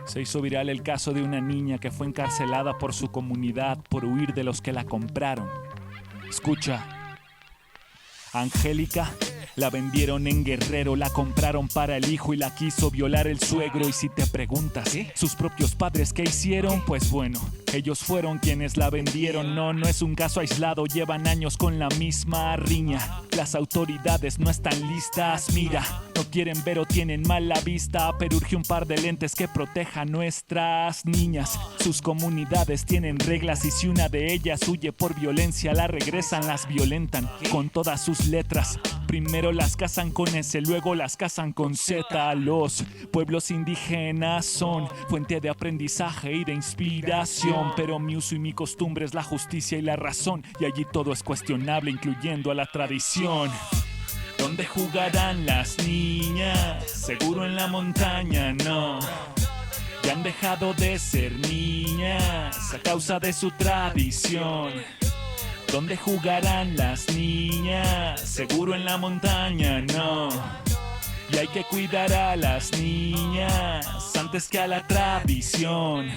Se hizo viral el caso de una niña que fue encarcelada por su comunidad por huir de los que la compraron. Escucha. Angélica, la vendieron en Guerrero, la compraron para el hijo y la quiso violar el suegro. Y si te preguntas, ¿sus propios padres qué hicieron? Pues bueno, ellos fueron quienes la vendieron. No es un caso aislado, llevan años con la misma riña. Las autoridades no están listas, mira, no quieren ver o tienen mala vista, pero urge un par de lentes que protejan nuestras niñas. Sus comunidades tienen reglas y si una de ellas huye por violencia, la regresan, las violentan con todas sus letras. Primero las casan con S, luego las casan con Z. Los pueblos indígenas son fuente de aprendizaje y de inspiración, pero mi uso y mi costumbre es la justicia y la razón, y allí todo es cuestionable, incluyendo a la tradición. ¿Dónde jugarán las niñas? Seguro en la montaña, no. Ya han dejado de ser niñas a causa de su tradición. ¿Dónde jugarán las niñas? Seguro en la montaña, no. Y hay que cuidar a las niñas antes que a la tradición.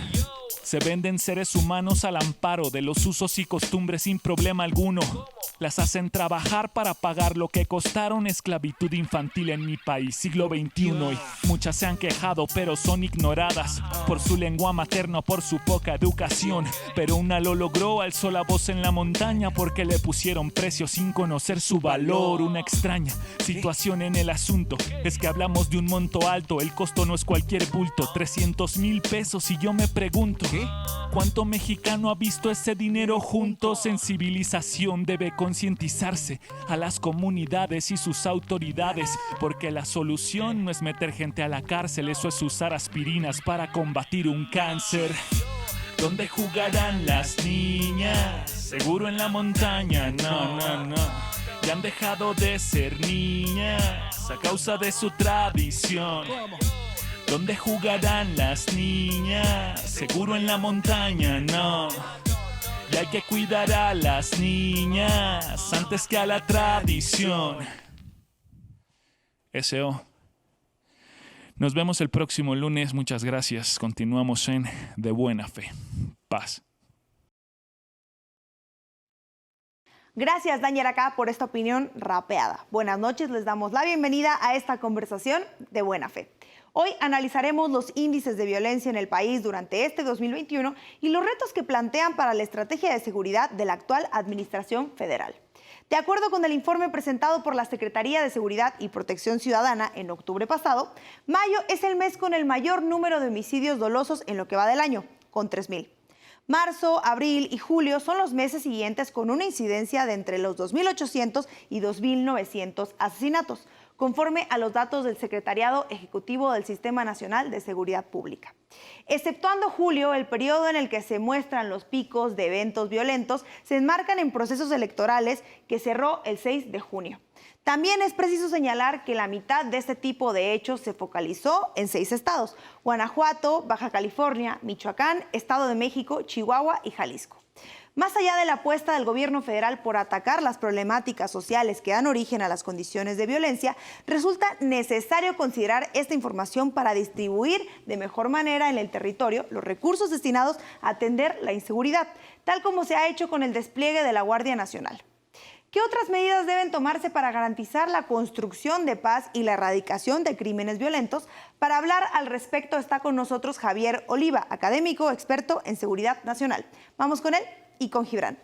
Se venden seres humanos al amparo de los usos y costumbres sin problema alguno. Las hacen trabajar para pagar lo que costaron. Esclavitud infantil en mi país, siglo XXI. Y muchas se han quejado, pero son ignoradas por su lengua materna o por su poca educación. Pero una lo logró, alzó la voz en la montaña porque le pusieron precio sin conocer su valor. Una extraña situación en el asunto es que hablamos de un monto alto, el costo no es cualquier bulto, 300,000 pesos. Y yo me pregunto, ¿cuánto mexicano ha visto ese dinero juntos? En civilización debe concientizarse a las comunidades y sus autoridades, porque la solución no es meter gente a la cárcel, eso es usar aspirinas para combatir un cáncer. ¿Dónde jugarán las niñas? Seguro en la montaña, no. Ya han dejado de ser niñas a causa de su tradición. ¿Dónde jugarán las niñas? Seguro en la montaña, no. Y hay que cuidar a las niñas antes que a la tradición. S.O. Nos vemos el próximo lunes. Muchas gracias. Continuamos en De Buena Fe. Paz. Gracias, Dañer acá, por esta opinión rapeada. Buenas noches, les damos la bienvenida a esta conversación de Buena Fe. Hoy analizaremos los índices de violencia en el país durante este 2021 y los retos que plantean para la estrategia de seguridad de la actual Administración Federal. De acuerdo con el informe presentado por la Secretaría de Seguridad y Protección Ciudadana en octubre pasado, mayo es el mes con el mayor número de homicidios dolosos en lo que va del año, con 3,000. Marzo, abril y julio son los meses siguientes con una incidencia de entre los 2,800 y 2,900 asesinatos, conforme a los datos del Secretariado Ejecutivo del Sistema Nacional de Seguridad Pública. Exceptuando julio, el periodo en el que se muestran los picos de eventos violentos se enmarcan en procesos electorales que cerró el 6 de junio. También es preciso señalar que la mitad de este tipo de hechos se focalizó en 6 estados: Guanajuato, Baja California, Michoacán, Estado de México, Chihuahua y Jalisco. Más allá de la apuesta del gobierno federal por atacar las problemáticas sociales que dan origen a las condiciones de violencia, resulta necesario considerar esta información para distribuir de mejor manera en el territorio los recursos destinados a atender la inseguridad, tal como se ha hecho con el despliegue de la Guardia Nacional. ¿Qué otras medidas deben tomarse para garantizar la construcción de paz y la erradicación de crímenes violentos? Para hablar al respecto está con nosotros Javier Oliva, académico experto en seguridad nacional. Vamos con él y con Gibran.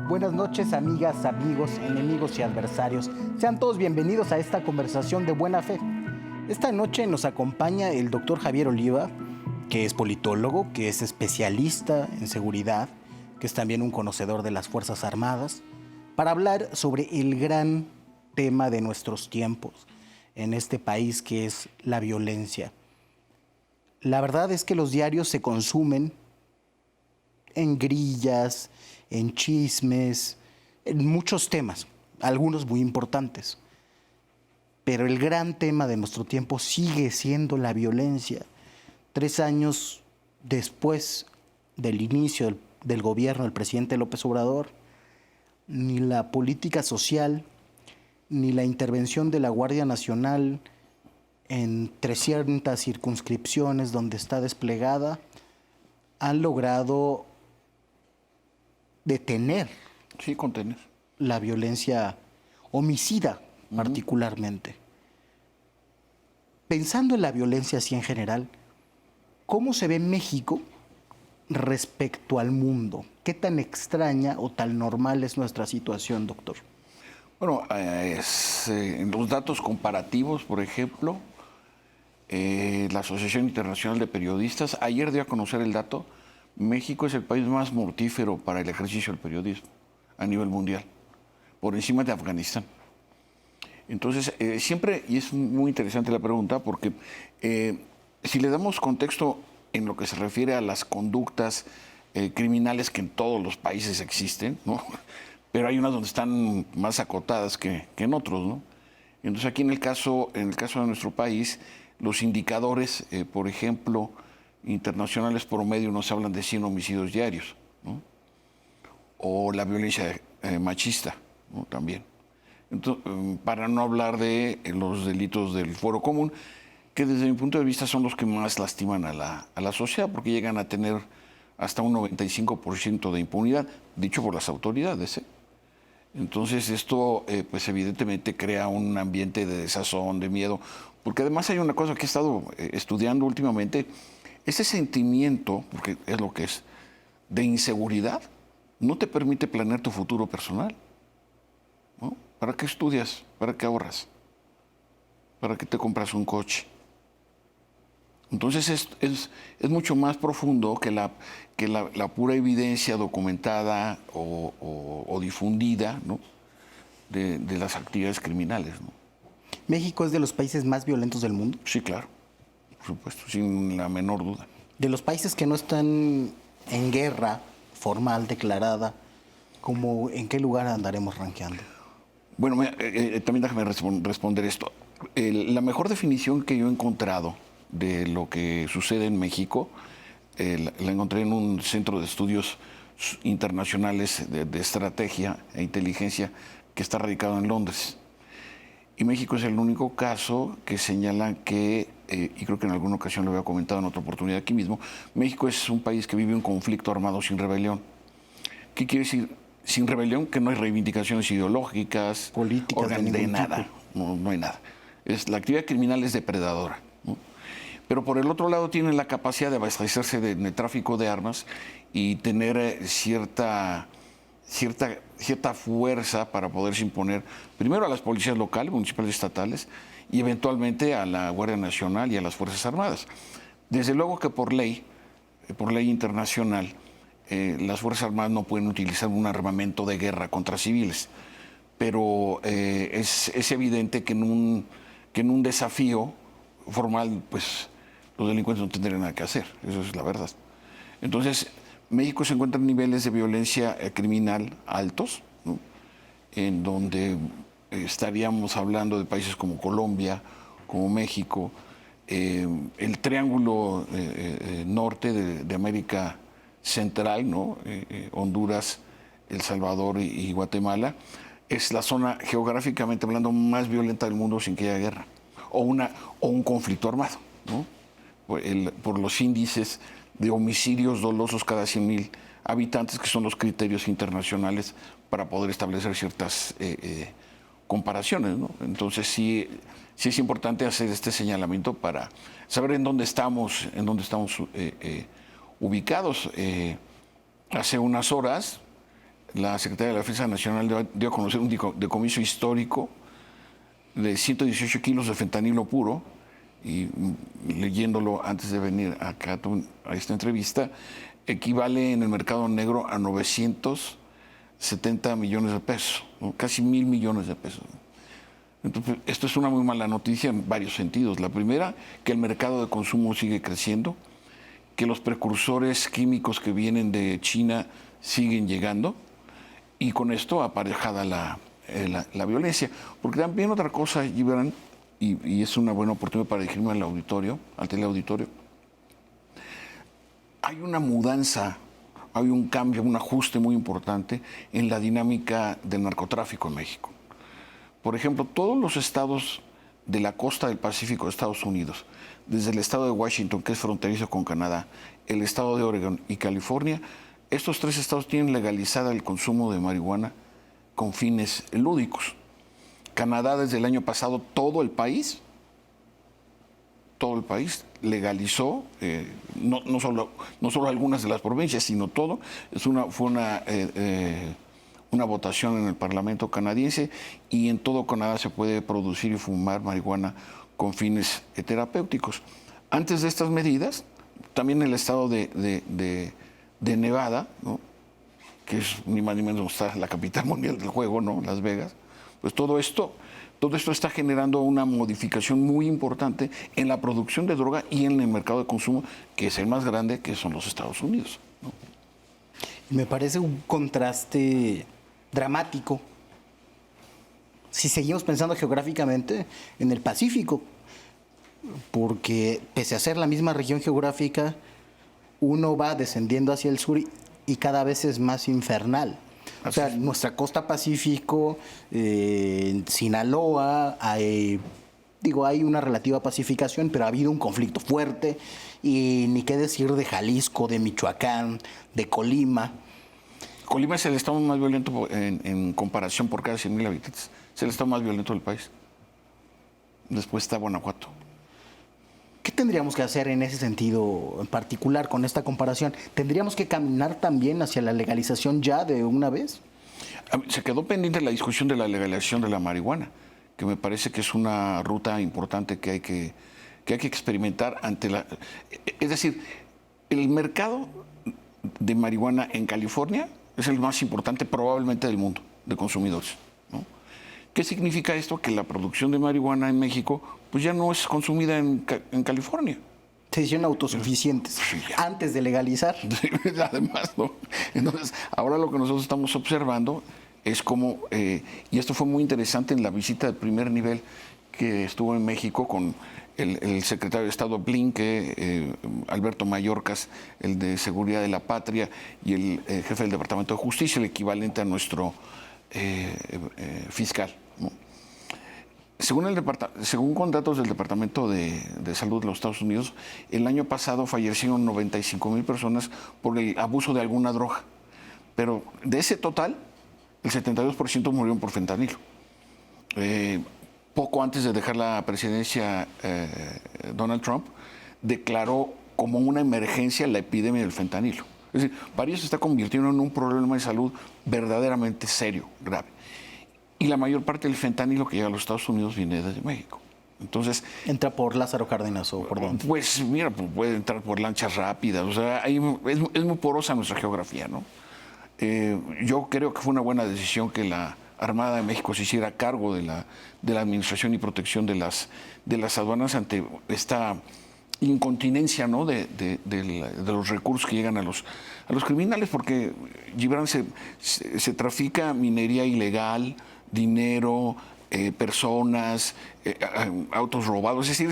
Buenas noches, amigas, amigos, enemigos y adversarios. Sean todos bienvenidos a esta conversación de Buena Fe. Esta noche nos acompaña el doctor Javier Oliva, que es politólogo, que es especialista en seguridad, que es también un conocedor de las Fuerzas Armadas, para hablar sobre el gran tema de nuestros tiempos en este país, que es la violencia. La verdad es que los diarios se consumen en grillas, en chismes, en muchos temas, algunos muy importantes. Pero el gran tema de nuestro tiempo sigue siendo la violencia. 3 años después del inicio del gobierno del presidente López Obrador, ni la política social, ni la intervención de la Guardia Nacional en 300 circunscripciones donde está desplegada han logrado detener Sí, contener. la violencia homicida particularmente. Pensando en la violencia así en general, ¿cómo se ve México respecto al mundo? ¿Qué tan extraña o tan normal es nuestra situación, doctor? Bueno, en los datos comparativos, por ejemplo, la Asociación Internacional de Periodistas ayer dio a conocer el dato: México es el país más mortífero para el ejercicio del periodismo a nivel mundial, por encima de Afganistán. Entonces, siempre, y es muy interesante la pregunta, porque si le damos contexto en lo que se refiere a las conductas criminales que en todos los países existen, ¿no? Pero hay unas donde están más acotadas que en otros, ¿no? Entonces, aquí en el caso de nuestro país, los indicadores, por ejemplo, internacionales promedio nos hablan de 100 homicidios diarios, ¿no? O la violencia machista, ¿no? También. Entonces, para no hablar de los delitos del fuero común, que desde mi punto de vista son los que más lastiman a la sociedad, porque llegan a tener hasta un 95% de impunidad, dicho por las autoridades, ¿eh? Entonces esto, pues evidentemente crea un ambiente de desazón, de miedo, porque además hay una cosa que he estado estudiando últimamente: ese sentimiento, porque es lo que es, de inseguridad, no te permite planear tu futuro personal, ¿no? ¿Para qué estudias? ¿Para qué ahorras? ¿Para qué te compras un coche? Entonces es mucho más profundo que la pura evidencia documentada o difundida, ¿no? de las actividades criminales, ¿no? ¿México es de los países más violentos del mundo? Sí, claro, por supuesto, sin la menor duda. De los países que no están en guerra formal, declarada, ¿en qué lugar andaremos rankeando? Bueno, también déjame responder esto. La mejor definición que yo he encontrado de lo que sucede en México, la encontré en un centro de estudios internacionales de estrategia e inteligencia que está radicado en Londres. Y México es el único caso que señala que, y creo que en alguna ocasión lo había comentado en otra oportunidad aquí mismo, México es un país que vive un conflicto armado sin rebelión. ¿Qué quiere decir sin rebelión? Que no hay reivindicaciones ideológicas, políticas de ningún nada, no hay nada. La actividad criminal es depredadora, ¿no? Pero por el otro lado tienen la capacidad de abastecerse de tráfico de armas y tener cierta fuerza para poderse imponer primero a las policías locales, municipales, estatales, y eventualmente a la Guardia Nacional y a las Fuerzas Armadas. Desde luego que por ley internacional, las Fuerzas Armadas no pueden utilizar un armamento de guerra contra civiles, pero es evidente que en un desafío formal, pues los delincuentes no tendrían nada que hacer, eso es la verdad. Entonces, México se encuentra en niveles de violencia criminal altos, ¿no? En donde estaríamos hablando de países como Colombia, como México, el triángulo norte de América Central, ¿no? Honduras, El Salvador y Guatemala, es la zona geográficamente hablando más violenta del mundo sin que haya guerra o un conflicto armado, ¿no? Por los índices de homicidios dolosos cada 100,000 habitantes, que son los criterios internacionales para poder establecer ciertas comparaciones, ¿no? Entonces sí es importante hacer este señalamiento para saber en dónde estamos ubicados. Hace unas horas la Secretaría de la Defensa Nacional dio a conocer un decomiso histórico de 118 kilos de fentanilo puro, y leyéndolo antes de venir acá a esta entrevista, equivale en el mercado negro a 970 millones de pesos, ¿no? Casi 1,000 millones de pesos. Entonces, esto es una muy mala noticia en varios sentidos. La primera, que el mercado de consumo sigue creciendo, que los precursores químicos que vienen de China siguen llegando, y con esto aparejada la violencia. Porque también otra cosa, Gibran, y es una buena oportunidad para dirigirme al teleauditorio, hay una mudanza hay un cambio, un ajuste muy importante en la dinámica del narcotráfico en México. Por ejemplo, todos los estados de la costa del Pacífico de Estados Unidos, desde el estado de Washington, que es fronterizo con Canadá, el estado de Oregon y California, estos 3 estados tienen legalizada el consumo de marihuana con fines lúdicos. Canadá, desde el año pasado, todo el país legalizó, no solo algunas de las provincias, sino todo. Fue una votación en el Parlamento canadiense, y en todo Canadá se puede producir y fumar marihuana con fines terapéuticos. Antes de estas medidas, también el estado de Nevada, ¿no?, que es ni más ni menos donde está la capital mundial del juego, ¿no?, Las Vegas, pues todo esto está generando una modificación muy importante en la producción de droga y en el mercado de consumo, que es el más grande, que son los Estados Unidos, ¿no? Me parece un contraste dramático si seguimos pensando geográficamente en el Pacífico, porque pese a ser la misma región geográfica, uno va descendiendo hacia el sur y cada vez es más infernal. O sea, nuestra costa Pacífico, en Sinaloa, hay una relativa pacificación, pero ha habido un conflicto fuerte, y ni qué decir de Jalisco, de Michoacán, de Colima. Colima es el estado más violento en comparación por cada 100,000 habitantes. Es el estado más violento del país. Después está Guanajuato. ¿Qué tendríamos que hacer en ese sentido en particular con esta comparación? ¿Tendríamos que caminar también hacia la legalización ya de una vez? Se quedó pendiente la discusión de la legalización de la marihuana, que me parece que es una ruta importante que hay que experimentar ante la... Es decir, el mercado de marihuana en California es el más importante probablemente del mundo de consumidores, ¿no? ¿Qué significa esto? Que la producción de marihuana en México pues ya no es consumida en California. Se hicieron autosuficientes Sí, antes de legalizar. Además, ¿no? Entonces, ahora lo que nosotros estamos observando es cómo, y esto fue muy interesante en la visita de primer nivel que estuvo en México con el secretario de Estado Blinke, Alberto Mayorkas, el de Seguridad de la Patria, y el jefe del Departamento de Justicia, el equivalente a nuestro fiscal, ¿no? Según con datos del Departamento de Salud de los Estados Unidos, el año pasado fallecieron 95,000 personas por el abuso de alguna droga. Pero de ese total, el 72% murieron por fentanilo. Poco antes de dejar la presidencia, Donald Trump declaró como una emergencia la epidemia del fentanilo. Es decir, París se está convirtiendo en un problema de salud verdaderamente serio, grave. Y la mayor parte del fentanilo que llega a los Estados Unidos viene desde México. Entonces, ¿entra por Lázaro Cárdenas o por dónde? Pues mira, puede entrar por lanchas rápidas. O sea, es muy porosa nuestra geografía, ¿no? Yo creo que fue una buena decisión que la Armada de México se hiciera cargo de la administración y protección de las aduanas ante esta incontinencia, ¿no?, de los recursos que llegan a los criminales, porque, Gibran, se trafica minería ilegal, dinero, personas, autos robados. Es decir,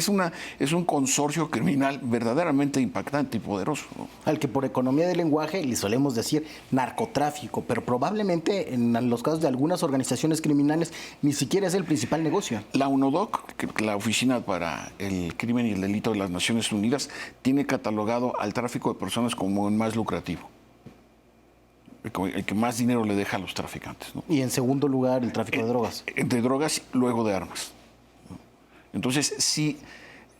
es un consorcio criminal verdaderamente impactante y poderoso, ¿no? Al que por economía del lenguaje le solemos decir narcotráfico, pero probablemente en los casos de algunas organizaciones criminales ni siquiera es el principal negocio. La UNODOC, la Oficina para el Crimen y el Delito de las Naciones Unidas, tiene catalogado al tráfico de personas como el más lucrativo, el que más dinero le deja a los traficantes, ¿no? Y en segundo lugar, el tráfico de drogas. De drogas, luego de armas, ¿no? Entonces,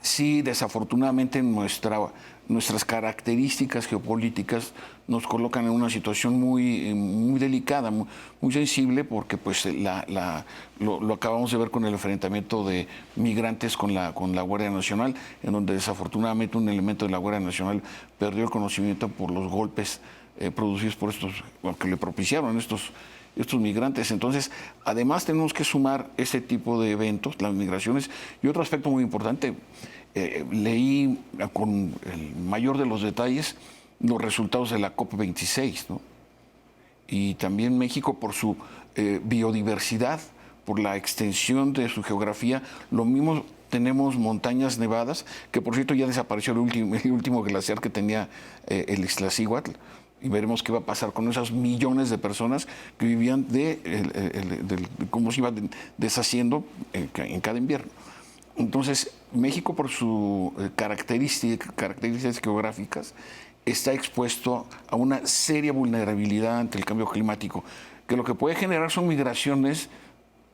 sí, desafortunadamente nuestras características geopolíticas nos colocan en una situación muy delicada, muy sensible, porque pues lo acabamos de ver con el enfrentamiento de migrantes con la Guardia Nacional, en donde desafortunadamente un elemento de la Guardia Nacional perdió el conocimiento por los golpes producidos por que le propiciaron estos migrantes. Entonces, además tenemos que sumar ese tipo de eventos, las migraciones, y otro aspecto muy importante. Leí con el mayor de los detalles los resultados de la COP26, ¿no? Y también México, por su biodiversidad, por la extensión de su geografía, lo mismo tenemos montañas nevadas, que por cierto ya desapareció el último glaciar que tenía el Iztaccíhuatl. Y veremos qué va a pasar con esos millones de personas que vivían de cómo se iba deshaciendo en cada invierno. Entonces, México, por sus características geográficas, está expuesto a una seria vulnerabilidad ante el cambio climático, que lo que puede generar son migraciones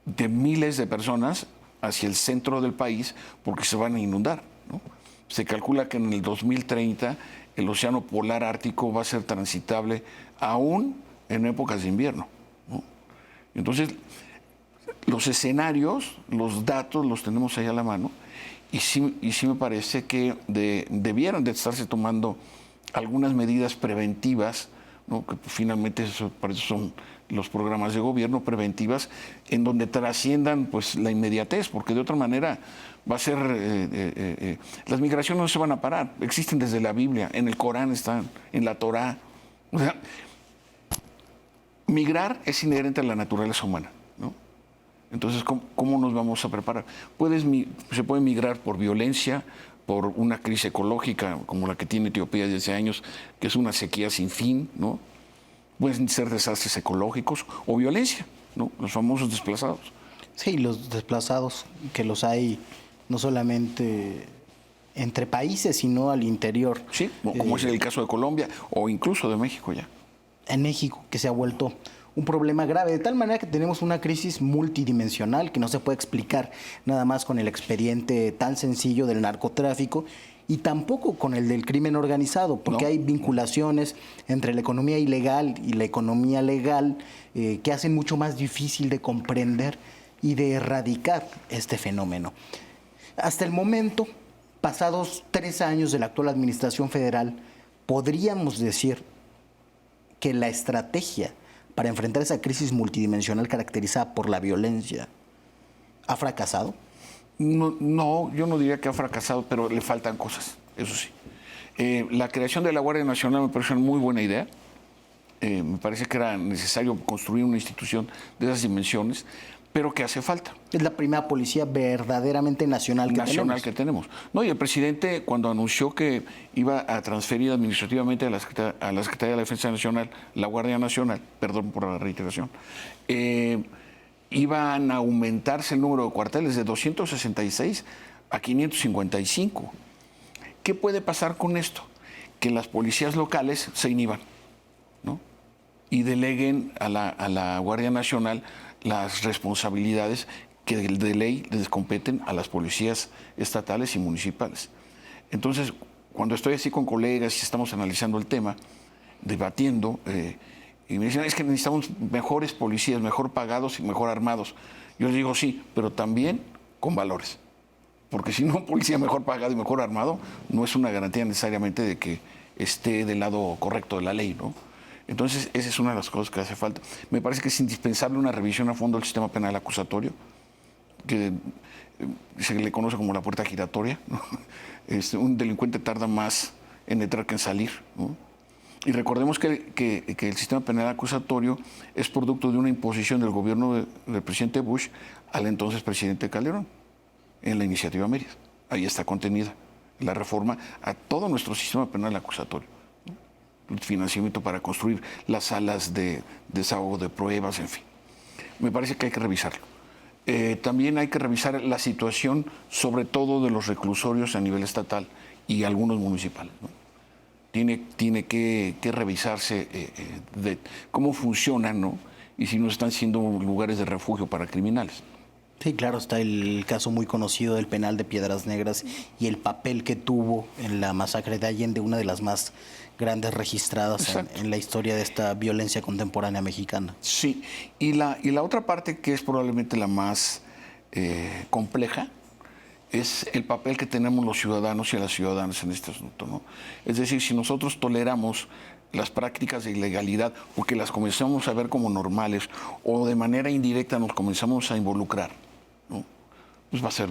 de miles de personas hacia el centro del país porque se van a inundar, ¿no? Se calcula que en el 2030 el océano polar ártico va a ser transitable aún en épocas de invierno, ¿no? Entonces, los escenarios, los datos los tenemos ahí a la mano y sí me parece que debieran de estarse tomando algunas medidas preventivas, ¿no? Que finalmente para eso son los programas de gobierno preventivas, en donde trasciendan pues la inmediatez, porque de otra manera va a ser las migraciones no se van a parar, existen desde la Biblia, en el Corán están, en la Torá. O sea, migrar es inherente a la naturaleza humana, ¿no? Entonces, ¿cómo nos vamos a preparar? Se puede migrar por violencia, por una crisis ecológica como la que tiene Etiopía desde hace años, que es una sequía sin fin, ¿no? Pueden ser desastres ecológicos o violencia, ¿no? Los famosos desplazados. Sí, los desplazados, que los hay no solamente entre países, sino al interior. Sí, como es el caso de Colombia o incluso de México ya. En México, que se ha vuelto un problema grave, de tal manera que tenemos una crisis multidimensional que no se puede explicar nada más con el expediente tan sencillo del narcotráfico y tampoco con el del crimen organizado, porque hay vinculaciones entre la economía ilegal y la economía legal que hacen mucho más difícil de comprender y de erradicar este fenómeno. Hasta el momento, pasados 3 años de la actual administración federal, podríamos decir que la estrategia para enfrentar esa crisis multidimensional caracterizada por la violencia ha fracasado. No, yo no diría que ha fracasado, pero le faltan cosas, eso sí. La creación de la Guardia Nacional me parece una muy buena idea. Me parece que era necesario construir una institución de esas dimensiones, pero que hace falta. Es la primera policía verdaderamente nacional que tenemos. No, y el presidente, cuando anunció que iba a transferir administrativamente a la Secretaría de la Defensa Nacional, la Guardia Nacional, perdón por la reiteración, iban a aumentarse el número de cuarteles de 266 a 555. ¿Qué puede pasar con esto? Que las policías locales se inhiban, ¿no? Y deleguen a la Guardia Nacional las responsabilidades que de ley les competen a las policías estatales y municipales. Entonces, cuando estoy así con colegas y estamos analizando el tema, debatiendo, y me dicen, es que necesitamos mejores policías, mejor pagados y mejor armados. Yo les digo, sí, pero también con valores. Porque si no, un policía mejor pagado y mejor armado no es una garantía necesariamente de que esté del lado correcto de la ley, ¿no? Entonces, esa es una de las cosas que hace falta. Me parece que es indispensable una revisión a fondo del sistema penal acusatorio, que se le conoce como la puerta giratoria, ¿no? Un delincuente tarda más en entrar que en salir, ¿no? Y recordemos que el sistema penal acusatorio es producto de una imposición del gobierno del presidente Bush al entonces presidente Calderón, en la iniciativa Mérida. Ahí está contenida la reforma a todo nuestro sistema penal acusatorio. El financiamiento para construir las salas de desahogo de pruebas, en fin. Me parece que hay que revisarlo. También hay que revisar la situación, sobre todo de los reclusorios a nivel estatal y algunos municipales, ¿no? Tiene que revisarse de cómo funcionan, ¿no? Y si no están siendo lugares de refugio para criminales. Sí, claro, está el caso muy conocido del penal de Piedras Negras y el papel que tuvo en la masacre de Allende, una de las más grandes registradas en la historia de esta violencia contemporánea mexicana. Sí, y la otra parte que es probablemente la más compleja es el papel que tenemos los ciudadanos y las ciudadanas en este asunto, ¿no? Es decir, si nosotros toleramos las prácticas de ilegalidad porque las comenzamos a ver como normales o de manera indirecta nos comenzamos a involucrar, ¿no? Pues va a ser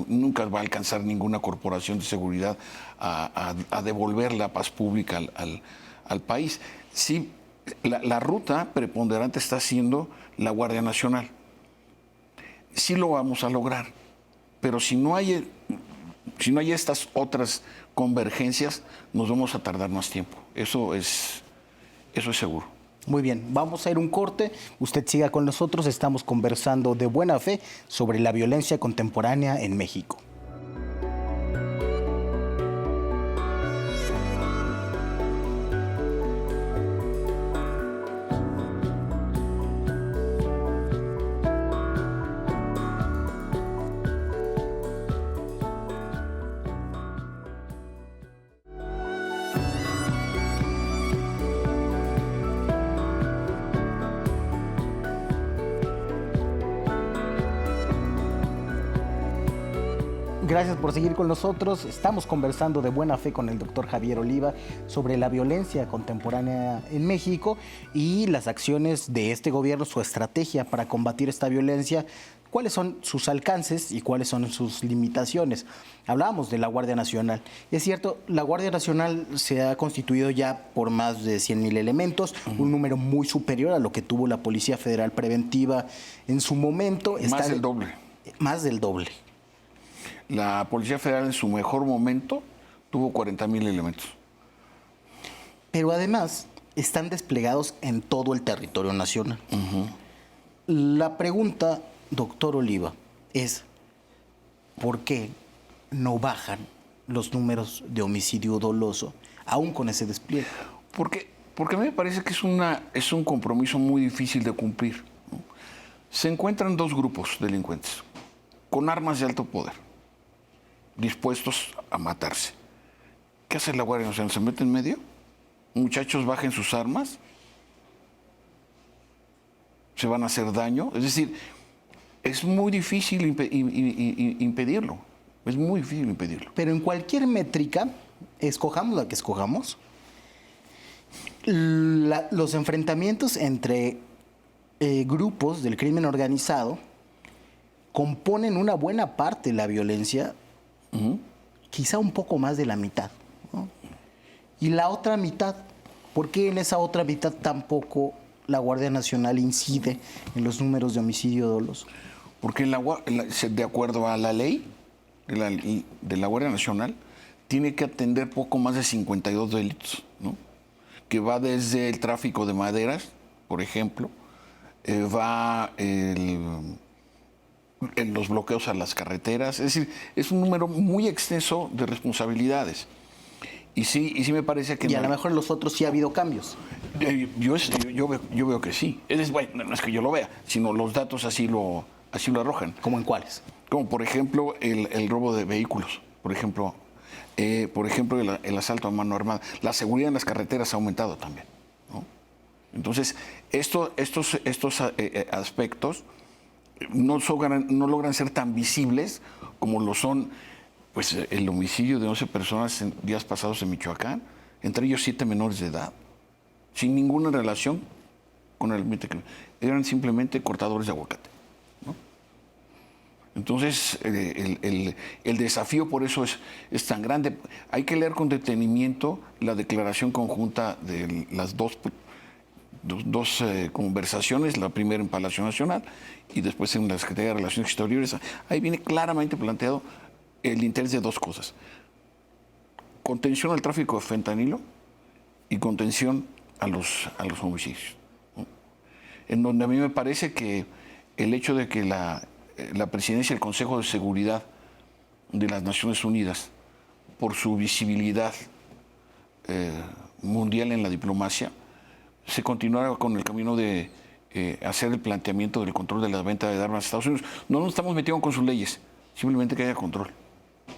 nunca va a alcanzar ninguna corporación de seguridad a devolver la paz pública al país. Sí, la ruta preponderante está siendo la Guardia Nacional. Sí lo vamos a lograr, pero si no hay estas otras convergencias, nos vamos a tardar más tiempo. Eso es Eso es seguro. Muy bien, vamos a ir un corte. Usted siga con nosotros. Estamos conversando de buena fe sobre la violencia contemporánea en México. Gracias por seguir con nosotros. Estamos conversando de buena fe con el doctor Javier Oliva sobre la violencia contemporánea en México y las acciones de este gobierno, su estrategia para combatir esta violencia, cuáles son sus alcances y cuáles son sus limitaciones. Hablábamos de la Guardia Nacional. Es cierto, la Guardia Nacional se ha constituido ya por más de 100,000 elementos, un número muy superior a lo que tuvo la Policía Federal Preventiva en su momento. Más del doble. Más del doble. La Policía Federal en su mejor momento tuvo 40,000 elementos. Pero además están desplegados en todo el territorio nacional. La pregunta, doctor Oliva, es ¿por qué no bajan los números de homicidio doloso aún con ese despliegue? Porque a mí me parece que es un compromiso muy difícil de cumplir, ¿no? Se encuentran dos grupos delincuentes con armas de alto poder, dispuestos a matarse. ¿Qué hace la Guardia Nacional? ¿Se mete en medio? Muchachos, bajen sus armas. ¿Se van a hacer daño? Es decir, es muy difícil impedirlo. Es muy difícil impedirlo. Pero en cualquier métrica, escojamos la que escojamos, los enfrentamientos entre grupos del crimen organizado componen una buena parte de la violencia, quizá un poco más de la mitad, ¿no? Y la otra mitad, ¿por qué en esa otra mitad tampoco la Guardia Nacional incide en los números de homicidio doloso? Porque de acuerdo a la ley de la Guardia Nacional, tiene que atender poco más de 52 delitos, ¿no? Que va desde el tráfico de maderas, por ejemplo, va en los bloqueos a las carreteras. Es decir, es un número muy extenso de responsabilidades. Y sí me parece que... Y a lo mejor en los otros sí ha habido cambios. Yo veo que sí. Bueno, no es que yo lo vea, sino los datos así lo arrojan. ¿Cómo en cuáles? Como por ejemplo el robo de vehículos, por ejemplo el asalto a mano armada. La seguridad en las carreteras ha aumentado también, ¿no? Entonces, estos aspectos no logran ser tan visibles como lo son, pues, el homicidio de 11 personas en días pasados en Michoacán, entre ellos 7 menores de edad, sin ninguna relación con el ambiente criminal. Eran simplemente cortadores de aguacate, ¿no? Entonces, el desafío por eso es tan grande. Hay que leer con detenimiento la declaración conjunta de las dos conversaciones, la primera en Palacio Nacional y después en la Secretaría de Relaciones Exteriores. Ahí viene claramente planteado el interés de dos cosas: contención al tráfico de fentanilo y contención a los homicidios, ¿no? En donde a mí me parece que el hecho de que la presidencia del Consejo de Seguridad de las Naciones Unidas, por su visibilidad mundial en la diplomacia, se continuara con el camino de hacer el planteamiento del control de la venta de armas a Estados Unidos. No nos estamos metiendo con sus leyes, simplemente que haya control.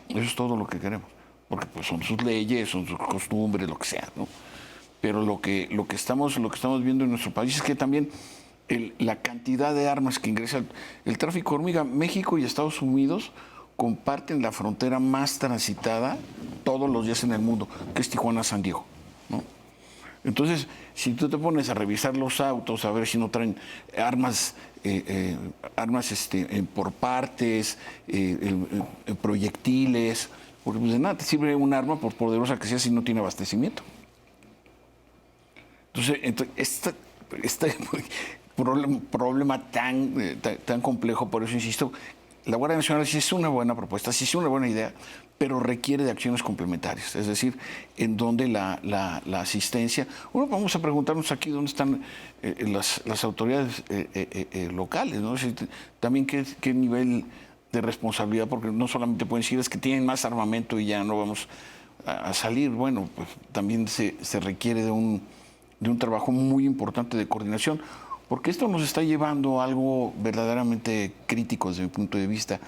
Eso es todo lo que queremos, porque pues son sus leyes, son sus costumbres, lo que sea, ¿no? Pero lo que estamos viendo en nuestro país es que también la cantidad de armas que ingresa, el tráfico hormiga. México y Estados Unidos comparten la frontera más transitada todos los días en el mundo, que es Tijuana-San Diego, ¿no? Entonces, si tú te pones a revisar los autos, a ver si no traen armas, por partes, proyectiles, porque pues de nada te sirve un arma, por poderosa que sea, si no tiene abastecimiento. Entonces este problema tan complejo, por eso insisto, la Guardia Nacional sí es una buena propuesta, sí es una buena idea, pero requiere de acciones complementarias, es decir, en donde la asistencia... Bueno, vamos a preguntarnos aquí dónde están las autoridades locales, ¿no? También qué nivel de responsabilidad, porque no solamente pueden decir es que tienen más armamento y ya no vamos a salir. Bueno, pues también se requiere de un trabajo muy importante de coordinación, porque esto nos está llevando a algo verdaderamente crítico desde mi punto de vista.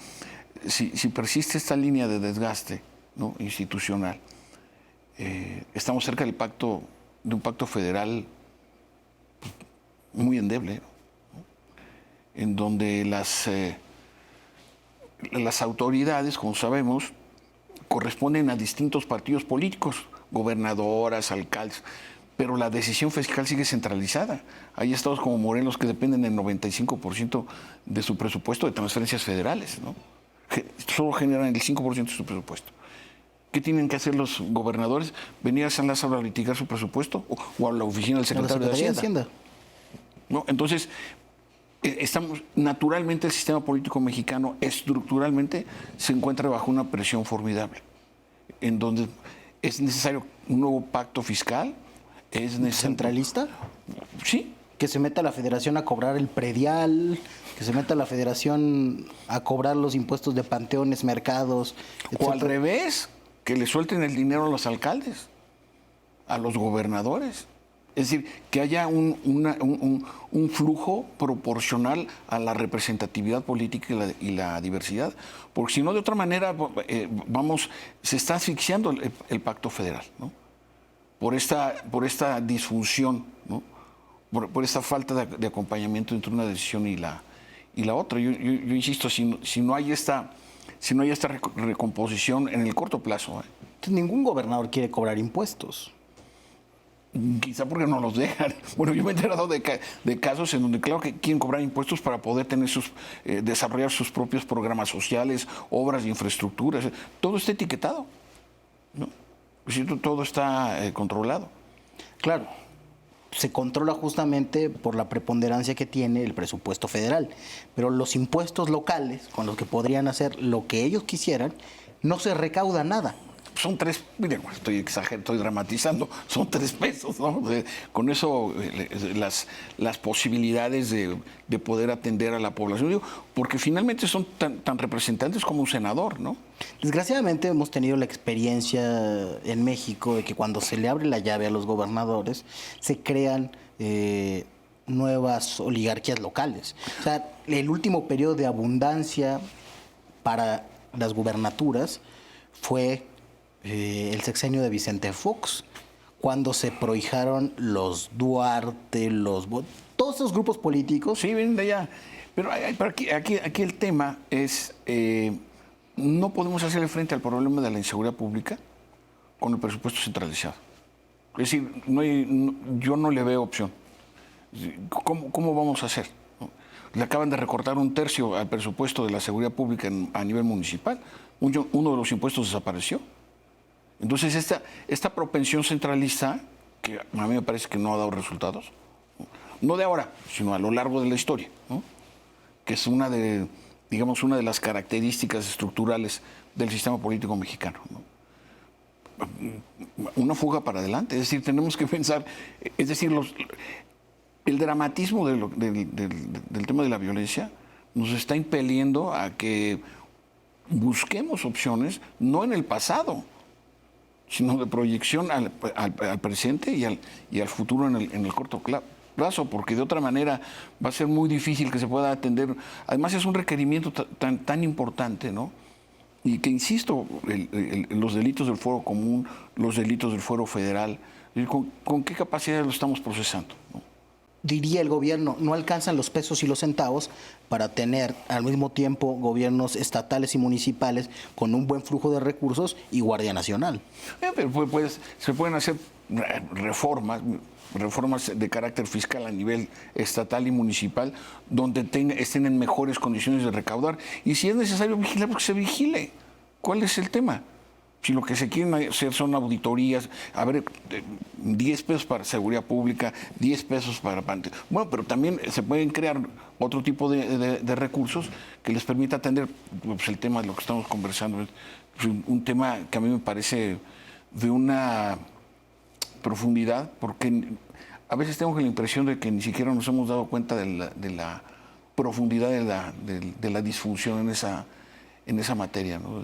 Si persiste esta línea de desgaste, ¿no?, institucional, estamos cerca de un pacto federal muy endeble, ¿no?, en donde las autoridades, como sabemos, corresponden a distintos partidos políticos, gobernadoras, alcaldes, pero la decisión fiscal sigue centralizada. Hay estados como Morelos que dependen del 95% de su presupuesto de transferencias federales, ¿no? Solo generan el 5% de su presupuesto. ¿Qué tienen que hacer los gobernadores? ¿Venir a San Lázaro a litigar su presupuesto? ¿O a la oficina del secretario de Hacienda? ¿No? Entonces, naturalmente el sistema político mexicano estructuralmente se encuentra bajo una presión formidable, en donde es necesario un nuevo pacto fiscal. ¿Centralista? Sí. Que se meta la federación a cobrar el predial, que se meta la federación a cobrar los impuestos de panteones, mercados, etcétera. O al revés, que le suelten el dinero a los alcaldes, a los gobernadores. Es decir, que haya un flujo proporcional a la representatividad política y la diversidad. Porque si no, de otra manera, se está asfixiando el pacto federal, ¿no? Por esta disfunción, ¿no?, por esta falta de acompañamiento entre una decisión y la otra. Yo insisto, si no hay esta recomposición en el corto plazo. Entonces, ningún gobernador quiere cobrar impuestos. Quizá porque no los dejan. Bueno, yo me he enterado de casos en donde, claro, que quieren cobrar impuestos para poder tener desarrollar sus propios programas sociales, obras de infraestructura. Todo está etiquetado, ¿no? Todo está controlado. Claro, se controla justamente por la preponderancia que tiene el presupuesto federal, pero los impuestos locales, con los que podrían hacer lo que ellos quisieran, no se recauda nada. Son 3, miren, estoy exagerando, estoy dramatizando, son 3 pesos, ¿no? Con eso las posibilidades de poder atender a la población, digo, porque finalmente son tan representantes como un senador, ¿no? Desgraciadamente hemos tenido la experiencia en México de que cuando se le abre la llave a los gobernadores, se crean nuevas oligarquías locales. O sea, el último periodo de abundancia para las gubernaturas fue el sexenio de Vicente Fox, cuando se prohijaron los Duarte, todos esos grupos políticos. Sí, vienen de allá. Pero aquí el tema es, no podemos hacerle frente al problema de la inseguridad pública con el presupuesto centralizado. Es decir, yo no le veo opción. ¿Cómo vamos a hacer? Le acaban de recortar 1/3 al presupuesto de la seguridad pública a nivel municipal. Uno de los impuestos desapareció. Entonces, esta propensión centralista, que a mí me parece que no ha dado resultados, no de ahora, sino a lo largo de la historia, ¿no?, que es una de las características estructurales del sistema político mexicano, ¿no? Una fuga para adelante, es decir, tenemos que pensar, es decir, el dramatismo del tema de la violencia nos está impeliendo a que busquemos opciones, no en el pasado, sino de proyección al presente y al futuro en el corto plazo, porque de otra manera va a ser muy difícil que se pueda atender. Además es un requerimiento tan importante, ¿no? Y que, insisto, los delitos del fuero común, los delitos del fuero federal, ¿con qué capacidad lo estamos procesando, ¿no? Diría el gobierno, no alcanzan los pesos y los centavos para tener al mismo tiempo gobiernos estatales y municipales con un buen flujo de recursos y Guardia Nacional. Pero se pueden hacer reformas de carácter fiscal a nivel estatal y municipal, donde estén en mejores condiciones de recaudar. Y si es necesario vigilar, porque se vigile. ¿Cuál es el tema? Si lo que se quieren hacer son auditorías, a ver, 10 pesos para seguridad pública, 10 pesos para... Bueno, pero también se pueden crear otro tipo de recursos que les permita atender pues, el tema de lo que estamos conversando. Es un tema que a mí me parece de una profundidad, porque a veces tengo la impresión de que ni siquiera nos hemos dado cuenta de la profundidad de la disfunción en esa materia, ¿no?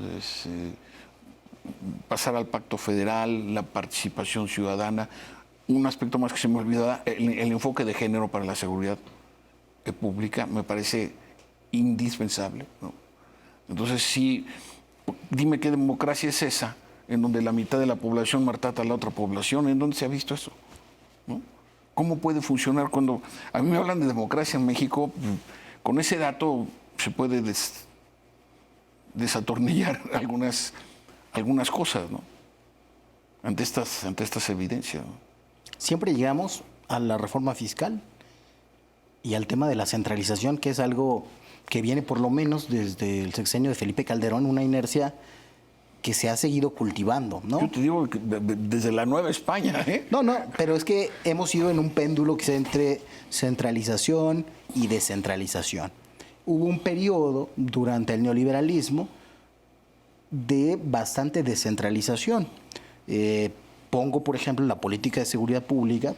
Pasar al pacto federal, la participación ciudadana, un aspecto más que se me olvidaba, el enfoque de género para la seguridad pública me parece indispensable, ¿no? Entonces, sí, dime qué democracia es esa, en donde la mitad de la población maltrata a la otra población, ¿en dónde se ha visto eso? ¿No? ¿Cómo puede funcionar cuando a mí me hablan de democracia en México? Con ese dato se puede desatornillar algunas cosas, ¿no? Ante estas evidencias, ¿no? Siempre llegamos a la reforma fiscal y al tema de la centralización, que es algo que viene por lo menos desde el sexenio de Felipe Calderón, una inercia que se ha seguido cultivando, ¿no? Yo te digo que desde la Nueva España, ¿eh? No, pero es que hemos ido en un péndulo que es entre centralización y descentralización. Hubo un periodo durante el neoliberalismo de bastante descentralización. Pongo, por ejemplo, la política de seguridad pública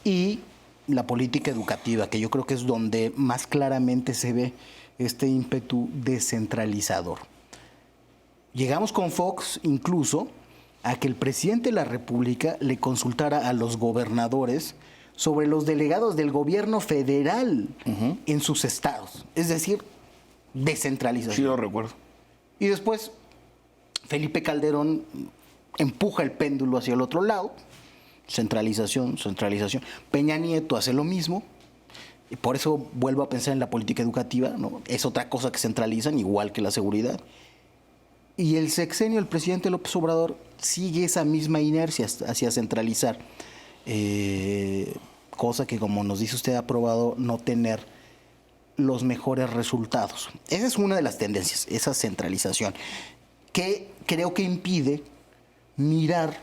y la política educativa, que yo creo que es donde más claramente se ve este ímpetu descentralizador. Llegamos con Fox incluso a que el presidente de la República le consultara a los gobernadores sobre los delegados del gobierno federal en sus estados. Es decir, descentralización. Sí, lo recuerdo. Y después Felipe Calderón empuja el péndulo hacia el otro lado. Centralización. Peña Nieto hace lo mismo. Y por eso vuelvo a pensar en la política educativa, ¿no? Es otra cosa que centralizan, igual que la seguridad. Y el sexenio del presidente López Obrador sigue esa misma inercia hacia centralizar. Cosa que, como nos dice usted, ha probado no tener los mejores resultados. Esa es una de las tendencias, esa centralización, que creo que impide mirar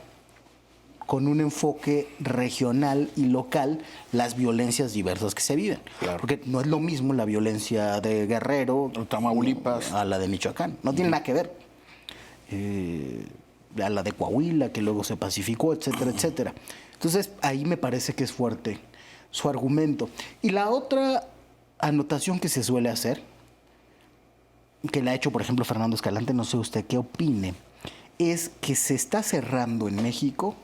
con un enfoque regional y local las violencias diversas que se viven. Claro. Porque no es lo mismo la violencia de Guerrero, Tamaulipas, a la de Michoacán. No tiene nada que ver. A la de Coahuila, que luego se pacificó, etcétera, etcétera. Entonces, ahí me parece que es fuerte su argumento. Y la otra anotación que se suele hacer, que la ha hecho, por ejemplo, Fernando Escalante, no sé usted qué opine, es que se está cerrando en México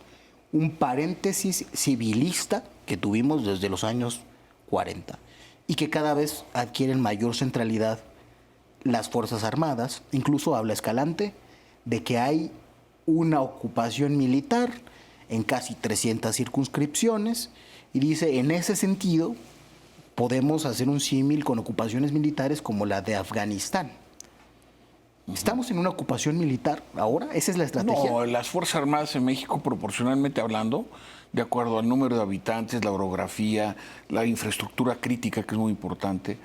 un paréntesis civilista que tuvimos desde los años 40 y que cada vez adquieren mayor centralidad las Fuerzas Armadas. Incluso habla Escalante de que hay una ocupación militar en casi 300 circunscripciones y dice, en ese sentido, podemos hacer un símil con ocupaciones militares como la de Afganistán. ¿Estamos en una ocupación militar ahora? ¿Esa es la estrategia? No, las Fuerzas Armadas en México, proporcionalmente hablando, de acuerdo al número de habitantes, la orografía, la infraestructura crítica, que es muy importante,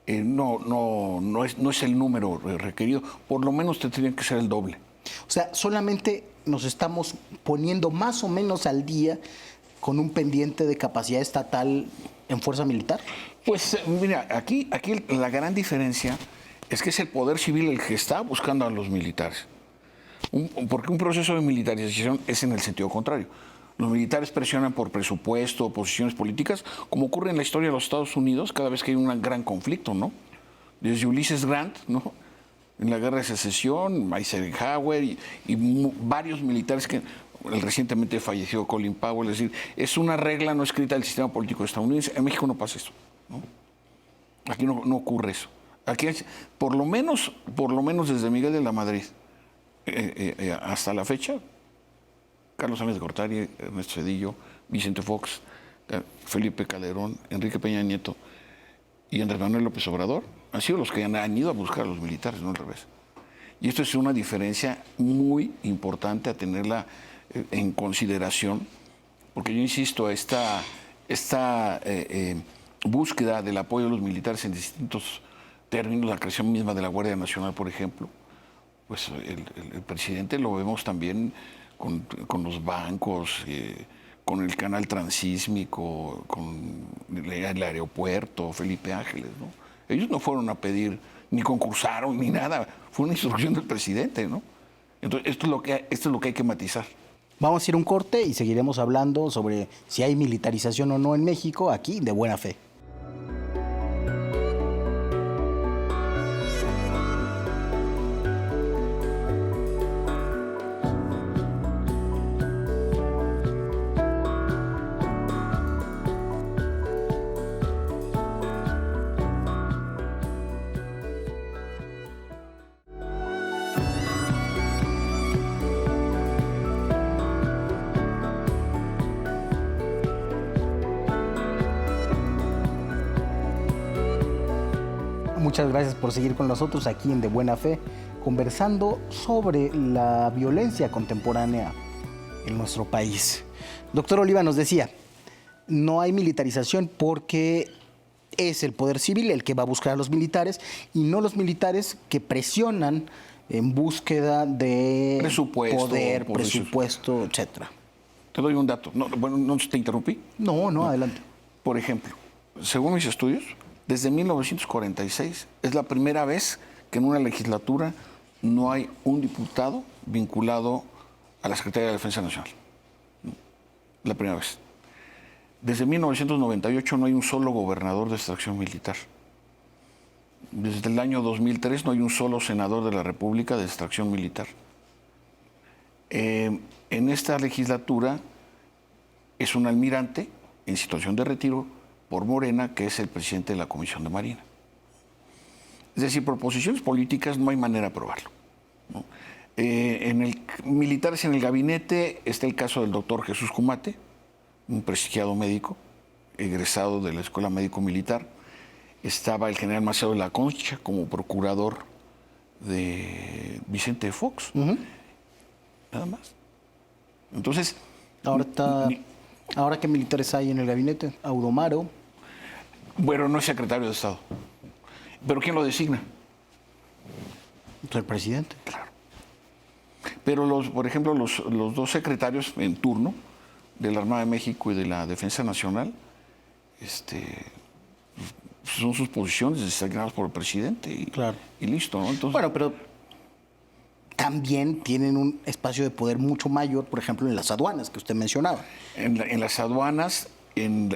no es el número requerido. Por lo menos tendrían que ser el doble. O sea, solamente nos estamos poniendo más o menos al día con un pendiente de capacidad estatal en fuerza militar. Pues mira, aquí la gran diferencia es que es el poder civil el que está buscando a los militares. Porque un proceso de militarización es en el sentido contrario. Los militares presionan por presupuesto, posiciones políticas, como ocurre en la historia de los Estados Unidos cada vez que hay un gran conflicto, ¿no? Desde Ulysses Grant, ¿no? En la Guerra de Secesión, Eisenhower y varios militares que el recientemente fallecido Colin Powell. Es decir, es una regla no escrita del sistema político estadounidense. En México no pasa eso, ¿no? Aquí no ocurre eso. Aquí hay, por lo menos desde Miguel de la Madrid hasta la fecha, Carlos Sáenz de Gortari, Ernesto Zedillo, Vicente Fox, Felipe Calderón, Enrique Peña Nieto y Andrés Manuel López Obrador han sido los que han ido a buscar a los militares, no al revés. Y esto es una diferencia muy importante a tenerla en consideración, porque yo insisto, esta búsqueda del apoyo de los militares en distintos términos, la creación misma de la Guardia Nacional, por ejemplo, pues el presidente lo vemos también con los bancos, con el canal transísmico, con el aeropuerto, Felipe Ángeles, ¿no? Ellos no fueron a pedir, ni concursaron, ni nada. Fue una instrucción del presidente, ¿no? Entonces, esto es lo que hay que matizar. Vamos a ir a un corte y seguiremos hablando sobre si hay militarización o no en México, aquí de Buena Fe. Muchas gracias por seguir con nosotros aquí en De Buena Fe, conversando sobre la violencia contemporánea en nuestro país. Doctor Oliva nos decía, no hay militarización porque es el poder civil el que va a buscar a los militares y no los militares que presionan en búsqueda de poder, presupuesto, etcétera. Te doy un dato. No, bueno, ¿no te interrumpí? No, adelante. Por ejemplo, según mis estudios, desde 1946 es la primera vez que en una legislatura no hay un diputado vinculado a la Secretaría de Defensa Nacional. La primera vez. Desde 1998 no hay un solo gobernador de extracción militar. Desde el año 2003 no hay un solo senador de la República de extracción militar. En esta legislatura es un almirante en situación de retiro por Morena, que es el presidente de la Comisión de Marina. Es decir, por posiciones políticas no hay manera de aprobarlo, ¿no? Militares en el gabinete está el caso del doctor Jesús Cumate, un prestigiado médico, egresado de la Escuela Médico Militar. Estaba el general Macedo de la Concha como procurador de Vicente Fox. Nada más. Entonces... Ahora, ¿qué militares hay en el gabinete? Audomaro. Bueno, no es secretario de Estado. ¿Pero quién lo designa? El presidente. Claro. Pero, por ejemplo, los dos secretarios en turno de la Armada de México y de la Defensa Nacional, son sus posiciones designadas por el presidente y listo, ¿no? Entonces, bueno, pero también tienen un espacio de poder mucho mayor, por ejemplo, en las aduanas que usted mencionaba. En las aduanas, en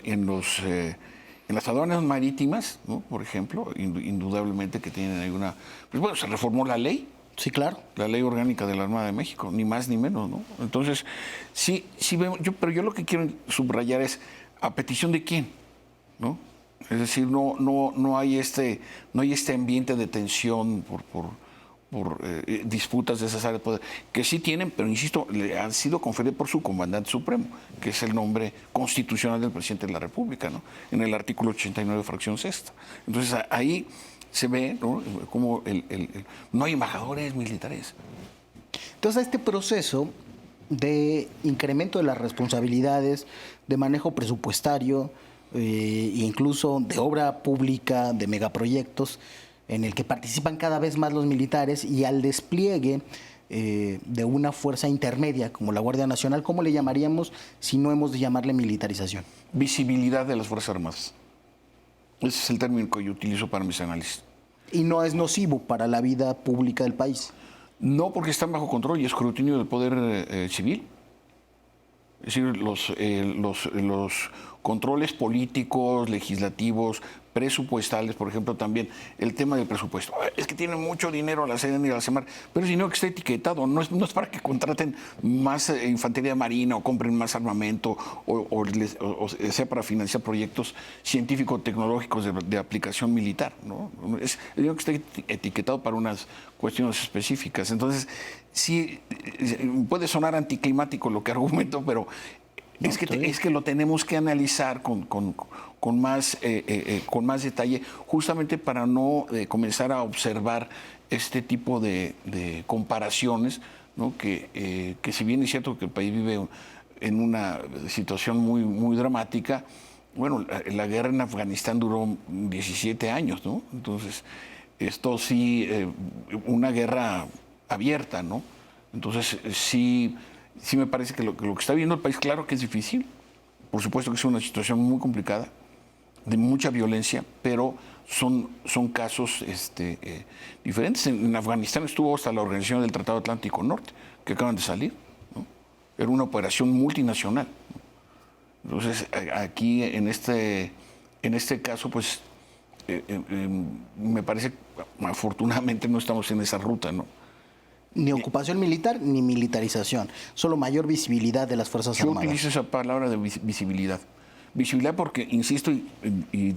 las aduanas marítimas, ¿no? Por ejemplo, indudablemente que tienen ahí una... Pues bueno, se reformó la ley. Sí, claro. La ley orgánica de la Armada de México, ni más ni menos, ¿no? Entonces, sí vemos, pero yo lo que quiero subrayar es, ¿a petición de quién? ¿No? Es decir, no hay este ambiente de tensión por disputas de esas áreas de poder, que sí tienen, pero insisto, le han sido conferidas por su comandante supremo, que es el nombre constitucional del presidente de la República, ¿no? En el artículo 89, fracción sexta. Entonces ahí se ve, ¿no? Como no hay embajadores militares. Entonces, este proceso de incremento de las responsabilidades, de manejo presupuestario e incluso de obra pública, de megaproyectos, en el que participan cada vez más los militares y al despliegue de una fuerza intermedia como la Guardia Nacional, ¿cómo le llamaríamos si no hemos de llamarle militarización? Visibilidad de las Fuerzas Armadas. Ese es el término que yo utilizo para mis análisis. ¿Y no es nocivo para la vida pública del país? No, porque están bajo control y escrutinio del poder civil. Es decir, los controles políticos, legislativos, presupuestales, por ejemplo, también el tema del presupuesto. Es que tienen mucho dinero a la SEDEN y a la SEMAR, pero es dinero que está etiquetado, no es para que contraten más infantería marina o compren más armamento o sea para financiar proyectos científico-tecnológicos de aplicación militar, ¿no? Es dinero que está etiquetado para unas cuestiones específicas. Entonces, sí, puede sonar anticlimático lo que argumento, pero es que lo tenemos que analizar con más detalle, justamente para no comenzar a observar este tipo de comparaciones, ¿no? Que si bien es cierto que el país vive en una situación muy, muy dramática, bueno, la guerra en Afganistán duró 17 años, ¿no? Entonces, esto sí, una guerra abierta, ¿no? Entonces, sí me parece que lo que está viviendo el país, claro que es difícil, por supuesto que es una situación muy complicada, de mucha violencia, pero son casos diferentes. En Afganistán estuvo hasta la Organización del Tratado Atlántico Norte, que acaban de salir, ¿no? Era una operación multinacional. Entonces, aquí, en este caso, pues, me parece que afortunadamente no estamos en esa ruta, ¿no? Ni ocupación militar ni militarización, solo mayor visibilidad de las Fuerzas Yo Armadas. utilizo esa palabra de visibilidad. Visibilidad porque, insisto, y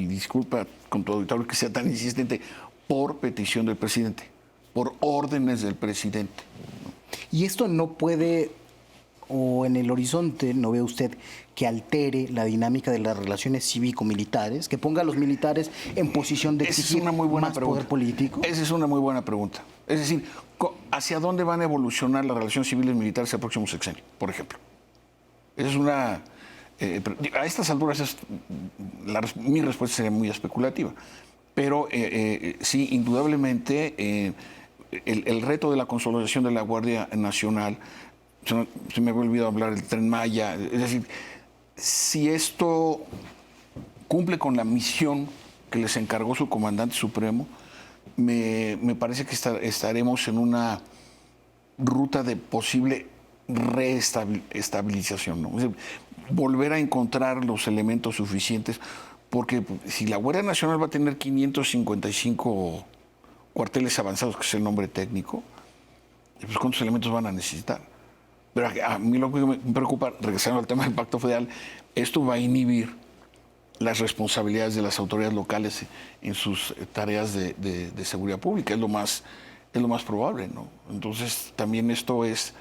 disculpa con tu auditorio que sea tan insistente, por petición del presidente, por órdenes del presidente. Y esto no puede, o en el horizonte, ¿no ve usted que altere la dinámica de las relaciones cívico-militares, que ponga a los militares en posición de exigir más poder político? Esa es una muy buena pregunta. Es decir, ¿hacia dónde van a evolucionar las relaciones civiles y militares el próximo sexenio, por ejemplo? Esa es una... a estas alturas mi respuesta sería muy especulativa, pero sí, indudablemente el reto de la consolidación de la Guardia Nacional, se me había olvidado hablar del Tren Maya, es decir, si esto cumple con la misión que les encargó su comandante supremo, me parece que estaremos en una ruta de posible reestabilización, ¿no? Es decir, volver a encontrar los elementos suficientes, porque si la Guardia Nacional va a tener 555 cuarteles avanzados, que es el nombre técnico, pues ¿cuántos elementos van a necesitar? Pero a mí lo que me preocupa, regresando al tema del Pacto Federal, esto va a inhibir las responsabilidades de las autoridades locales en sus tareas de seguridad pública, es lo más probable, ¿no? Entonces también esto es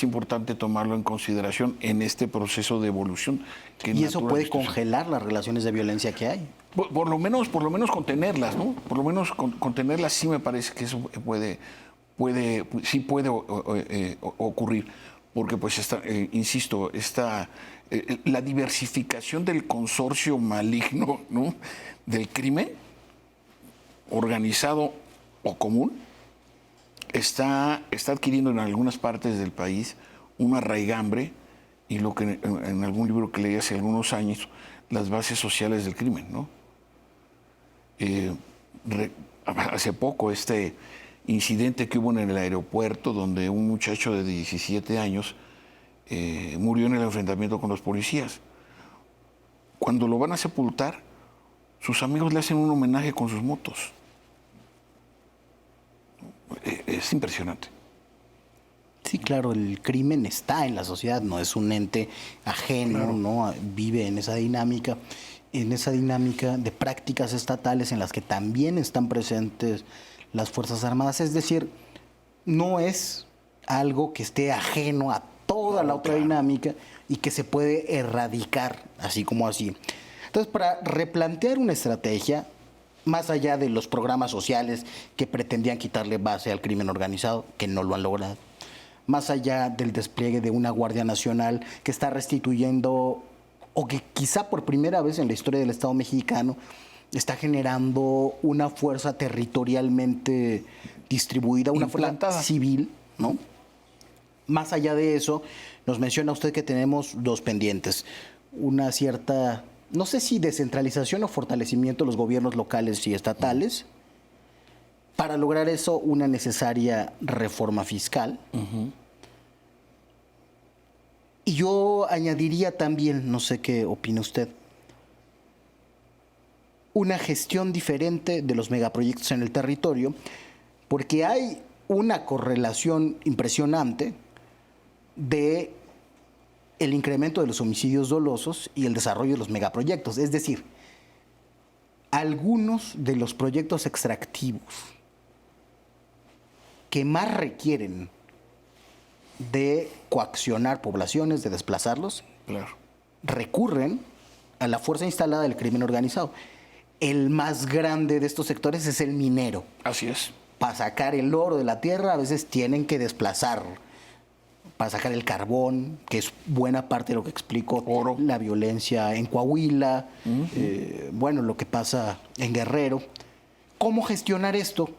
importante tomarlo en consideración en este proceso de evolución. Y eso puede congelar las relaciones de violencia que hay. Por lo menos contenerlas, ¿no? Por lo menos contenerlas, sí me parece que eso puede ocurrir, porque pues insisto, la diversificación del consorcio maligno, ¿no?, del crimen organizado o común está adquiriendo en algunas partes del país una raigambre, y lo que en algún libro que leí hace algunos años, las bases sociales del crimen, ¿no? Hace poco este incidente que hubo en el aeropuerto, donde un muchacho de 17 años murió en el enfrentamiento con los policías. Cuando lo van a sepultar, sus amigos le hacen un homenaje con sus motos. Es impresionante. Sí, claro, el crimen está en la sociedad, no es un ente ajeno, claro, ¿no? Vive en esa dinámica de prácticas estatales en las que también están presentes las Fuerzas Armadas. Es decir, no es algo que esté ajeno a toda la otra dinámica y que se puede erradicar así como así. Entonces, para replantear una estrategia, más allá de los programas sociales que pretendían quitarle base al crimen organizado, que no lo han logrado, más allá del despliegue de una Guardia Nacional que está restituyendo, o que quizá por primera vez en la historia del Estado mexicano está generando una fuerza territorialmente distribuida, una fuerza civil, ¿no? Más allá de eso, nos menciona usted que tenemos dos pendientes. Una cierta, no sé si descentralización o fortalecimiento de los gobiernos locales y estatales. Para lograr eso, una necesaria reforma fiscal. Y yo añadiría también, no sé qué opina usted, una gestión diferente de los megaproyectos en el territorio, porque hay una correlación impresionante de el incremento de los homicidios dolosos y el desarrollo de los megaproyectos. Es decir, algunos de los proyectos extractivos que más requieren de coaccionar poblaciones, de desplazarlos, claro, recurren a la fuerza instalada del crimen organizado. El más grande de estos sectores es el minero. Así es. Para sacar el oro de la tierra a veces tienen que desplazar, para sacar el carbón, que es buena parte de lo que explico, oro, la violencia en Coahuila, bueno, lo que pasa en Guerrero. ¿Cómo gestionar esto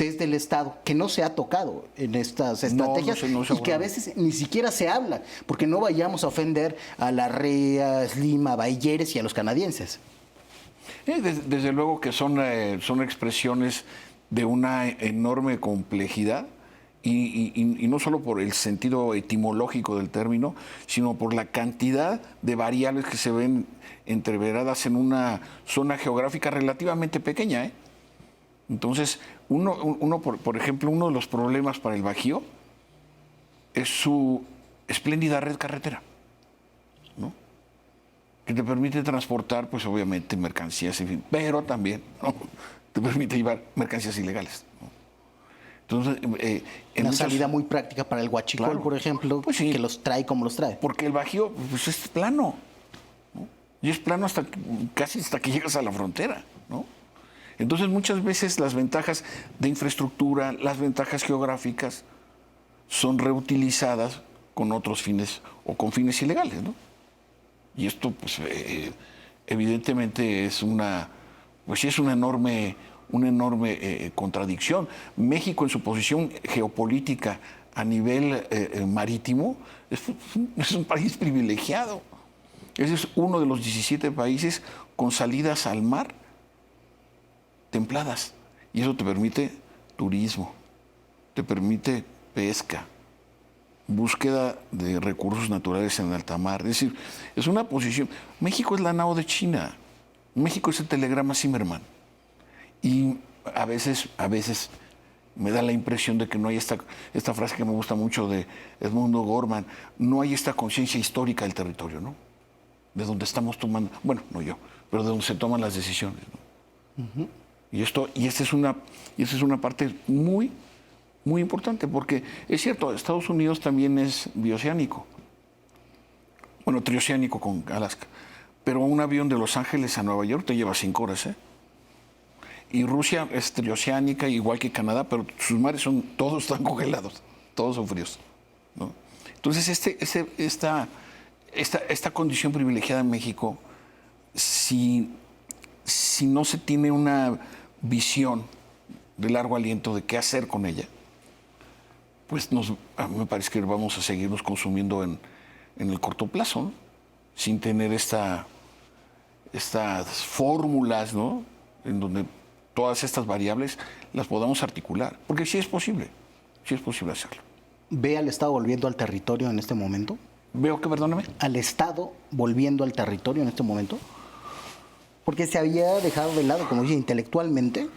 desde el Estado que no se ha tocado en estas estrategias no se y que a veces ni siquiera se habla, porque no vayamos a ofender a Larrea, a Slima, a Bayeres y a los canadienses. Desde luego que son expresiones de una enorme complejidad y no solo por el sentido etimológico del término, sino por la cantidad de variables que se ven entreveradas en una zona geográfica relativamente pequeña, ¿eh? Entonces, por ejemplo, uno de los problemas para el Bajío es su espléndida red carretera, ¿no? Que te permite transportar, pues obviamente, mercancías, en fin, pero también, ¿no?, te permite llevar mercancías ilegales, ¿no? Entonces, una salida muy práctica para el Huachicol, claro, por ejemplo, pues sí, que los trae como los trae. Porque el Bajío, pues, es plano, ¿no? Y es plano casi hasta que llegas a la frontera, ¿no? Entonces, muchas veces las ventajas de infraestructura, las ventajas geográficas, son reutilizadas con otros fines o con fines ilegales, ¿no? Y esto, pues, evidentemente es una enorme contradicción. México, en su posición geopolítica a nivel marítimo, es un país privilegiado. Ese es uno de los 17 países con salidas al mar templadas. Y eso te permite turismo, te permite pesca, búsqueda de recursos naturales en alta mar. Es decir, es una posición. México es la nao de China. México es el telegrama Zimmerman. Y a veces me da la impresión de que no hay esta frase que me gusta mucho de Edmundo Gorman, no hay esta conciencia histórica del territorio, ¿no? De donde estamos tomando, bueno, no yo, pero de donde se toman las decisiones, ¿no? Uh-huh. Y esta es una parte muy, muy importante, porque es cierto, Estados Unidos también es bioceánico, bueno, trioceánico con Alaska, pero un avión de Los Ángeles a Nueva York te lleva 5 horas, ¿eh? Y Rusia es trioceánica, igual que Canadá, pero sus mares todos están congelados, todos son fríos, ¿no? Entonces, esta condición privilegiada en México, si no se tiene una visión de largo aliento de qué hacer con ella, pues me parece que vamos a seguirnos consumiendo en el corto plazo, ¿no? Sin tener estas fórmulas, ¿no?, en donde todas estas variables las podamos articular, porque sí es posible hacerlo. ¿Ve al Estado volviendo al territorio en este momento? ¿Veo que, perdóname? ¿Al Estado volviendo al territorio en este momento? Porque se había dejado de lado, como dije, intelectualmente,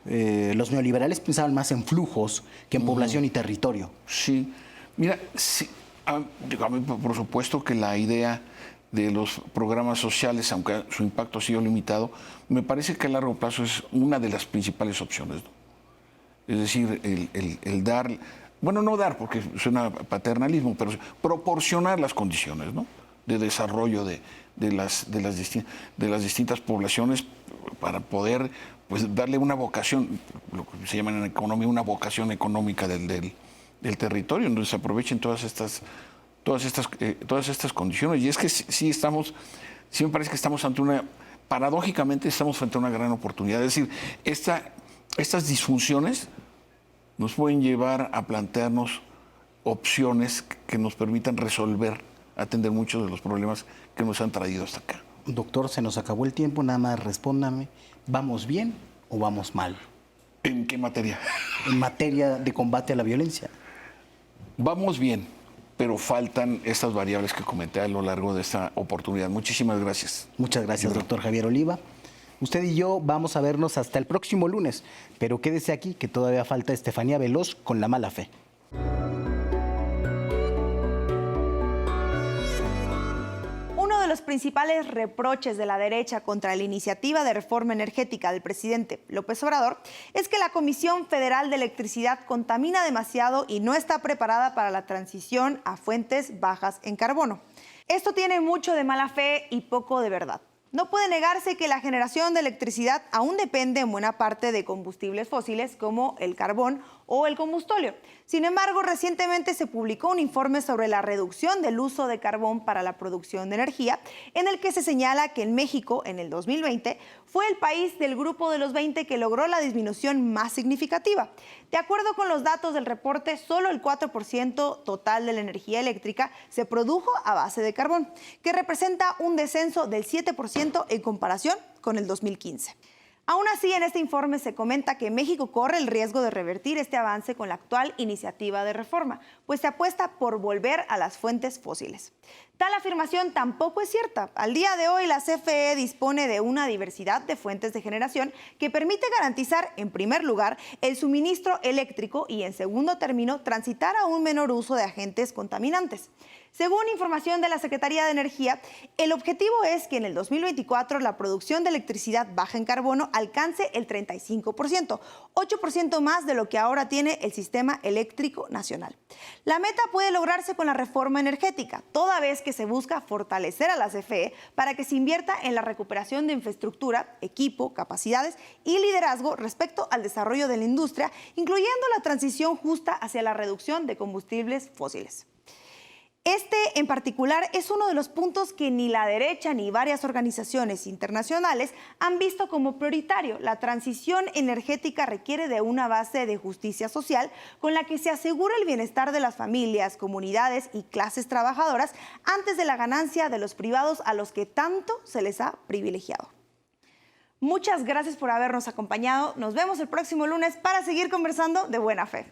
los neoliberales pensaban más en flujos que en población y territorio. Sí, mira, sí, por supuesto que la idea de los programas sociales, aunque su impacto ha sido limitado, me parece que a largo plazo es una de las principales opciones, ¿no? Es decir, el dar, bueno, no dar porque suena paternalismo, pero proporcionar las condiciones, ¿no?, de desarrollo de las distintas poblaciones para poder, pues, darle una vocación, lo que se llama en economía una vocación económica del territorio, donde se aprovechen todas estas condiciones. Y es que sí me parece que estamos paradójicamente estamos frente a una gran oportunidad. Es decir, estas disfunciones nos pueden llevar a plantearnos opciones que nos permitan atender muchos de los problemas que nos han traído hasta acá. Doctor, se nos acabó el tiempo, nada más respóndame, ¿vamos bien o vamos mal? ¿En qué materia? En materia de combate a la violencia. Vamos bien, pero faltan estas variables que comenté a lo largo de esta oportunidad. Muchísimas gracias. Muchas gracias, doctor Javier Oliva. Usted y yo vamos a vernos hasta el próximo lunes, pero quédese aquí que todavía falta Estefanía Veloz con La Mala Fe. Uno de los principales reproches de la derecha contra la iniciativa de reforma energética del presidente López Obrador es que la Comisión Federal de Electricidad contamina demasiado y no está preparada para la transición a fuentes bajas en carbono. Esto tiene mucho de mala fe y poco de verdad. No puede negarse que la generación de electricidad aún depende en buena parte de combustibles fósiles como el carbón o el combustóleo. Sin embargo, recientemente se publicó un informe sobre la reducción del uso de carbón para la producción de energía, en el que se señala que en México, en el 2020, fue el país del grupo de los 20 que logró la disminución más significativa. De acuerdo con los datos del reporte, solo el 4% total de la energía eléctrica se produjo a base de carbón, que representa un descenso del 7% en comparación con el 2015. Aún así, en este informe se comenta que México corre el riesgo de revertir este avance con la actual iniciativa de reforma, pues se apuesta por volver a las fuentes fósiles. Tal afirmación tampoco es cierta. Al día de hoy, la CFE dispone de una diversidad de fuentes de generación que permite garantizar, en primer lugar, el suministro eléctrico y, en segundo término, transitar a un menor uso de agentes contaminantes. Según información de la Secretaría de Energía, el objetivo es que en el 2024 la producción de electricidad baja en carbono alcance el 35%, 8% más de lo que ahora tiene el sistema eléctrico nacional. La meta puede lograrse con la reforma energética, toda vez que se busca fortalecer a la CFE para que se invierta en la recuperación de infraestructura, equipo, capacidades y liderazgo respecto al desarrollo de la industria, incluyendo la transición justa hacia la reducción de combustibles fósiles. Este, en particular, es uno de los puntos que ni la derecha ni varias organizaciones internacionales han visto como prioritario. La transición energética requiere de una base de justicia social con la que se asegure el bienestar de las familias, comunidades y clases trabajadoras antes de la ganancia de los privados a los que tanto se les ha privilegiado. Muchas gracias por habernos acompañado. Nos vemos el próximo lunes para seguir conversando de buena fe.